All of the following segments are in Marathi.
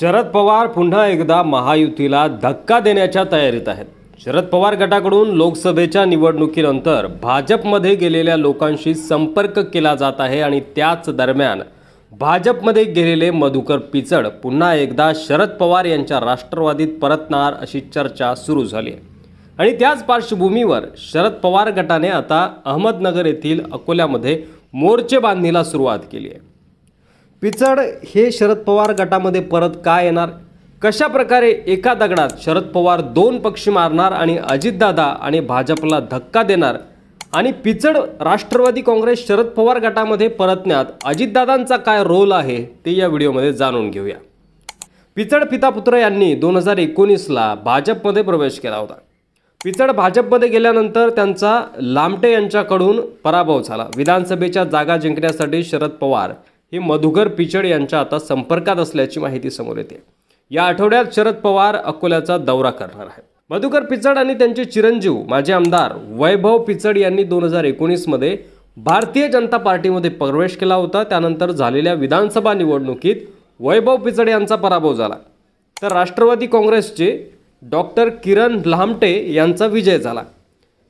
शरद पवार पुन्हा एकदा महायुतीला धक्का देण्याच्या तयारीत आहेत। शरद पवार गटाकडून लोकसभेच्या निवडणुकीनंतर भाजपमध्ये गेलेल्या लोकांशी संपर्क केला जात आहे आणि त्याच दरम्यान भाजपमध्ये गेलेले मधुकर पिचड पुन्हा एकदा शरद पवार यांच्या राष्ट्रवादीत परतणार अशी चर्चा सुरू झाली आहे। आणि त्याच पार्श्वभूमीवर शरद पवार गटाने आता अहमदनगर येथील अकोल्यामध्ये मोर्चे बांधणीला सुरुवात केली आहे। पिचड हे शरद पवार गटामध्ये परत का येणार, कशा प्रकारे एका दगडात शरद पवार दोन पक्षी मारणार आणि अजितदादा आणि भाजपला धक्का देणार आणि पिचड राष्ट्रवादी काँग्रेस शरद पवार गटामध्ये परतण्यात अजितदादांचा काय रोल आहे ते या व्हिडिओमध्ये जाणून घेऊया। पिचड पिता पुत्र यांनी 2019ला भाजपमध्ये प्रवेश केला होता। पिचड भाजपमध्ये गेल्यानंतर त्यांचा लामटे यांच्याकडून पराभव झाला। विधानसभेच्या जागा जिंकण्यासाठी शरद पवार हे मधुकर पिचड यांच्या आता संपर्कात असल्याची माहिती समोर येते। या आठवड्यात शरद पवार अकोल्याचा दौरा करणार आहेत। मधुकर पिचड आणि त्यांचे चिरंजीव माजी आमदार वैभव पिचड यांनी 2019 मध्ये भारतीय जनता पार्टीमध्ये प्रवेश केला होता। त्यानंतर झालेल्या विधानसभा निवडणुकीत वैभव पिचड यांचा पराभव झाला, तर राष्ट्रवादी काँग्रेसचे डॉक्टर किरण लामटे यांचा विजय झाला।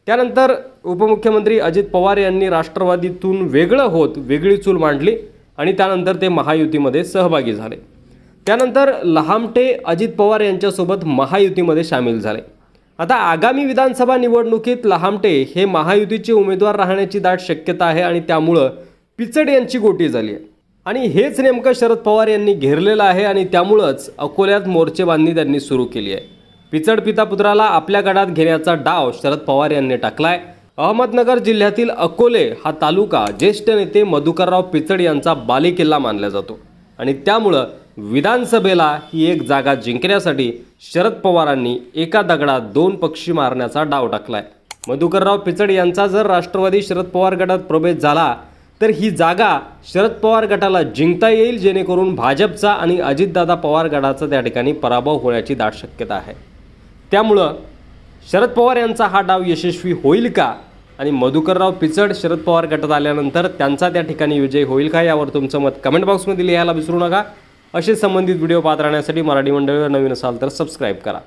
त्यानंतर उपमुख्यमंत्री अजित पवार यांनी राष्ट्रवादीतून वेगळं होत वेगळी चूल मांडली आणि त्यानंतर ते महायुतीमध्ये सहभागी झाले। त्यानंतर लहामटे अजित पवार यांच्यासोबत महायुतीमध्ये सामील झाले। आता आगामी विधानसभा निवडणुकीत लहामटे हे महायुतीचे उमेदवार राहण्याची दाट शक्यता आहे आणि त्यामुळे पिचड यांची गोटी झाली आहे आणि हेच नेमकं शरद पवार यांनी घेरलेलं आहे आणि त्यामुळेच अकोल्यात मोर्चे बांधणी त्यांनी सुरू केली आहे। पिचड पिता पुत्राला आपल्या गडात घेण्याचा डाव शरद पवार यांनी टाकलाय। अहमदनगर जिल्ह्यातील अकोले हा तालुका ज्येष्ठ नेते मधुकरराव पिचड यांचा बालेकिल्ला मानला जातो आणि त्यामुळे विधानसभेला ही एक जागा जिंकण्यासाठी शरद पवारांनी एका दगडात दोन पक्षी मारण्याचा डाव टाकलाय। मधुकरराव पिचड यांचा जर राष्ट्रवादी शरद पवार गटात प्रवेश झाला तर ही जागा शरद पवार गटाला जिंकता येईल, जेणेकरून भाजपचा आणि अजितदादा पवार गटाचा त्या ठिकाणी पराभव होण्याची दाट शक्यता आहे। त्यामुळं शरद पवार यांचा हा डाव यशस्वी होईल का आणि मधुकरराव पिचड शरद पवार गटात आल्यानंतर त्यांचा त्या ठिकाणी विजय होईल का, यावर तुमचं मत कमेंट बॉक्समध्ये लिहायला विसरू नका। असे संबंधित व्हिडिओ पाहत राहण्यासाठी मराठी मंडळीवर नवीन असाल तर सबस्क्राईब करा।